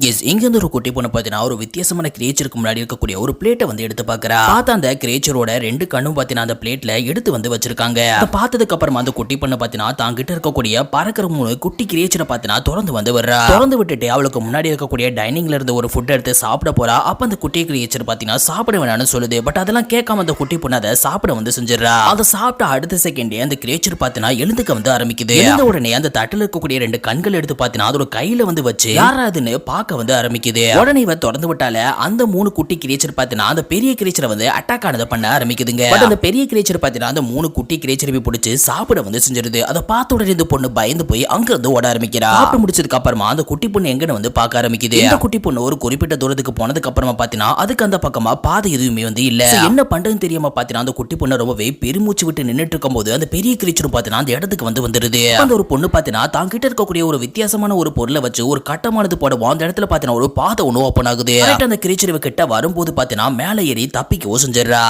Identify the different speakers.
Speaker 1: இங்க இருந்து ஒரு குட்டி பொண்ணு பாத்தீங்கன்னா ஒரு வித்தியாசமான கிரியேச்சருக்கு முன்னாடி இருக்கக்கூடிய ஒரு பிளேட்டை வந்து எடுத்து பாக்குறா. பார்த்தா அந்த கிரியேச்சரோட ரெண்டு கண்ணும் பாத்தீங்கன்னா அந்த பிளேட்ல எடுத்து வந்து வச்சிருக்காங்க. பார்த்ததுக்கு அப்புறமா அந்த குட்டி பொண்ணு பாத்தீங்கன்னா தாங்கிட்ட இருக்கக்கூடிய பறக்கிற மூணு குட்டி கிரியேச்சரை பாத்தீங்கன்னா திறந்து வந்து வர்றா. திறந்து விட்டுட்டு அவளுக்கு முன்னாடி இருக்கக்கூடிய டைனிங்ல இருந்து ஒரு ஃபுட் எடுத்து சாப்பிட போறா. அப்ப அந்த குட்டி கிரியேச்சர் பாத்தீங்கன்னா சாப்பிட வேணாம்னு சொல்லுது. பட் அதெல்லாம் கேட்காம அந்த குட்டி பொண்ணு அதை சாப்பிட வந்து செஞ்சிடறா. அதை சாப்பிட்ட அடுத்த செகண்டே அந்த கிரியேச்சர் பாத்தீங்கன்னா எழுந்துக்க வந்து ஆரம்பிக்குது. எழுந்த உடனே அந்த தட்டுல இருக்கக்கூடிய ரெண்டு கண்கள் எடுத்து பாத்தீங்கன்னா அதோட கையில வந்து வச்சு யாராதுன்னு பார்க்க வந்து ஆரம்பிக்குது. உடனே இவ திறந்து விட்டால அந்த மூணு குட்டி கிரியேச்சர் பாத்தீங்கன்னா அந்த பெரிய கிரியேச்சரை வந்து அட்டாக் ஆனத பண்ண ஆரம்பிக்குதுங்க. பட் அந்த பெரிய கிரியேச்சர் பாத்தீங்கன்னா அந்த மூணு குட்டி கிரியேச்சரை பிடிச்சு சாப்பிட வந்து செஞ்சிருது. அதை பார்த்த உடனே இந்த பொண்ணு பயந்து போய் அங்க இருந்து ஓட ஆரம்பிக்கிறா. சாப்பிட்டு முடிச்சதுக்கு அப்புறமா அந்த குட்டி பொண்ணு எங்கன்னு வந்து பார்க்க ஆரம்பிக்குது. இந்த குட்டி பொண்ணு ஒரு குறிப்பிட்ட தூரத்துக்கு போனதுக்கு அப்புறமா பாத்தீங்கன்னா அதுக்கு அந்த பக்கமா பாதை எதுவுமே வந்து இல்ல. என்ன பண்றதுன்னு தெரியாம பாத்தீங்கன்னா அந்த குட்டி பொண்ணு ரொம்பவே பெருமூச்சு விட்டு நின்னுட்டு இருக்கும்போது அந்த பெரிய கிரியேச்சர் பாத்தீங்கன்னா அந்த இடத்துக்கு வந்து வந்துருது. அந்த ஒரு பொண்ணு பாத்தீங்கன்னா தான் கிட்ட இருக்கக்கூடிய ஒரு வித்தியாசமான ஒரு பொருளை வச்சு ஒரு கட்டமானது போடுவோம். அந்த இடத்துல பாத்தீங்கன்னா ஒரு பாதை ஒண்ணு ஓபன் ஆகுது. அந்த கிரியேச்சர் கிட்ட வரும்போது பாத்தீங்கன்னா மேல ஏறி தப்பிக்கவோ செஞ்சிடறா.